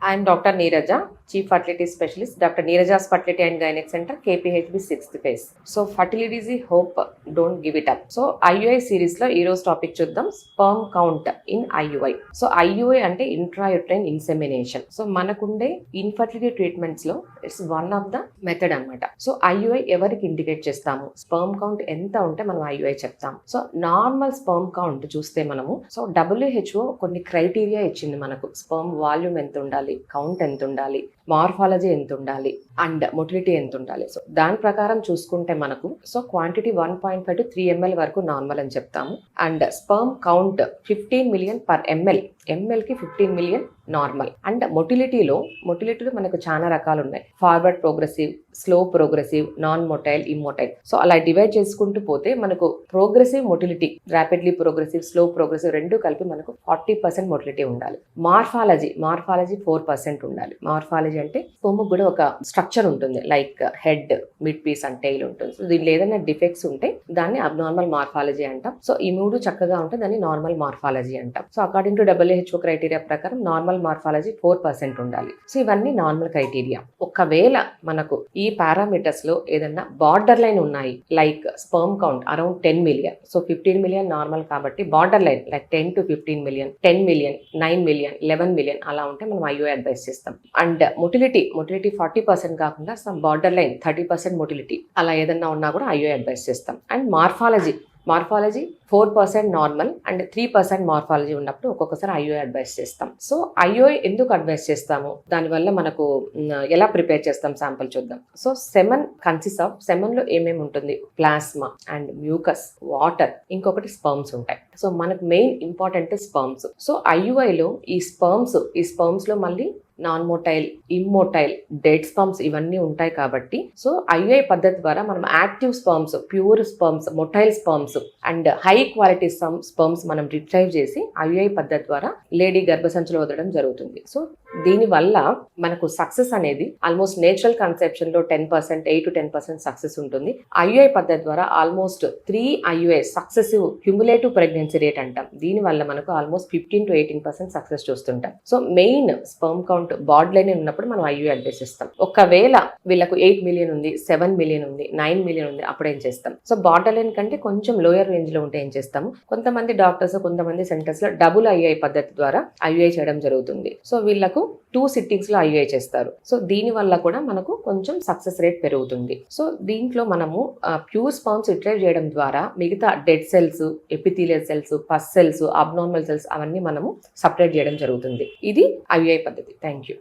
I am Dr. Neeraja, Chief Fertility Specialist, Dr. Neeraja's Fertility and Gynec Center, KPHB 6th phase. So fertility is a hope, don't give it up. So IUI series లో ఈ రోజు topic చూద్దాం, sperm count in IUI. So IUI అంటే intrauterine insemination. So మనకుండే infertility treatments లో it's one of the method అన్నమాట. So IUI ఎవరికి indicate చేస్తాము, స్పర్మ్ కౌంట్ ఎంత ఉంటే మనం IUI చెప్తాం. సో నార్మల్ స్పర్మ్ కౌంట్ చూస్తే మనము, సో WHO కొన్ని క్రైటీరియా ఇచ్చింది మనకు, స్పర్మ్ వాల్యూమ్ ఎంత ఉండాలి, కౌంట్ ఎంత ఉండాలి, మార్ఫాలజీ ఎంత ఉండాలి అండ్ మొటిలిటీ ఎంత ఉండాలి. సో దాని ప్రకారం చూసుకుంటే మనకు, సో క్వాంటిటీ 1.5 to 3 ml వరకు నార్మల్ అని చెప్తాము. And sperm count 15 million per ml, ఎంఎల్కి 15 million నార్మల్. అండ్ మొటిలిటీలో మనకు చాలా రకాలు ఉన్నాయి, forward progressive, slow progressive, non motile, immotile. So అలా డివైడ్ చేసుకుంటూ పోతే మనకు progressive motility, rapidly progressive, slow progressive రెండు కలిపి మనకు 40% మొటిలిటీ ఉండాలి. మార్ఫాలజీ 4% ఉండాలి. మార్ఫాలజీ అంటే స్పర్మ్ కూడా ఒక స్ట్రక్చర్ ఉంటుంది, like head, mid piece and tail ఉంటుంది. సో దీనిలో ఏదైనా డిఫెక్ట్స్ ఉంటే దాన్ని అబ్నార్మల్ మార్ఫాలజీ అంటాం. సో ఈ మూడు చక్కగా ఉంటే దాన్ని నార్మల్ మార్ఫాలజీ అంటాం. So according to WHO criteria ప్రకారం నార్మల్ మార్ఫాలజీ 4% ఉండాలి. సో ఇవన్నీ నార్మల్ క్రైటీరియా. ఒకవేళ మనకు ఈ పారామీటర్స్ లో ఏదన్నా బార్డర్ లైన్ ఉన్నాయి, like sperm count around 10 million, so 15 million normal కాబట్టి border line like 10 to 15 million, 10 million, 9 million, 11 million అలా ఉంటే మనం IUI అడ్వైస్ చేస్తాం. అండ్ మొటిలిటీ 40% కాకుండా సమ్ బార్డర్ లైన్ 30% మొటిలిటీ అలా ఏదన్నా ఉన్నా కూడా IUI అడ్వైస్ చేస్తాం. And morphology 4% normal and 3% morphology ఉన్నప్పుడు ఒక్కొక్కసారి IUI అడ్వైస్ చేస్తాం. సో IUI ఎందుకు అడ్వైస్ చేస్తాము, దానివల్ల మనకు ఎలా ప్రిపేర్ చేస్తాం శాంపుల్ చూద్దాం. So semen consist of, semen లో ఏమేమి ఉంటుంది, ప్లాస్మా అండ్ మ్యూకస్, వాటర్, ఇంకొకటి స్పర్మ్స్ ఉంటాయి. సో మనకు main important sperms. So IUI లో ఈ స్పర్మ్స్ లో మళ్ళీ నాన్ మొటైల్, ఇమ్మొటైల్, డెడ్ స్పర్మ్స్ ఇవన్నీ ఉంటాయి కాబట్టి, సో IUI పద్ధతి ద్వారా మనం active sperms, pure sperms, motile sperms and high quality sperms మనం రిట్రైవ్ చేసి IUI పద్ధతి ద్వారా లేడీ గర్భసంచిలో వదలడం జరుగుతుంది. సో దీనివల్ల మనకు సక్సెస్ అనేది ఆల్మోస్ట్ నేచురల్ కన్సెప్షన్ లో 10%, 8 to 10% సక్సెస్ ఉంటుంది. IUI పద్ధతి ద్వారా almost 3 IUI successive cumulative pregnancy rate అంటాం. దీనివల్ల మనకు ఆల్మోస్ట్ 15 to 18% సక్సెస్ చూస్తుంటాం. So main sperm count border line ఉన్నప్పుడు మనం IUI అడ్వైస్ చేస్తాం. ఒకవేళ వీళ్ళకు 8 million ఉంది, 7 million ఉంది, 9 million ఉంది, అప్పుడు ఏం చేస్తాం. సో బార్డర్ లైన్ కంటే కొంచెం లోయర్ రేంజ్ లో ఉంటే ఏం చేస్తాము, కొంతమంది డాక్టర్స్, కొంతమంది సెంటర్స్ లో డబుల్ IUI పద్ధతి ద్వారా IUI చేయడం జరుగుతుంది. సో వీళ్ళకు 2 sittings లో IUI చేస్తారు. సో దీని వల్ల కూడా మనకు కొంచెం సక్సెస్ రేట్ పెరుగుతుంది. సో దీంట్లో మనము ప్యూర్ స్పర్మ్స్ రిట్రైవ్ చేయడం ద్వారా మిగతా dead cells, epithelial cells, pus cells, abnormal cells అవన్నీ మనము సపరేట్ చేయడం జరుగుతుంది. ఇది IUI పద్ధతి. Thank you.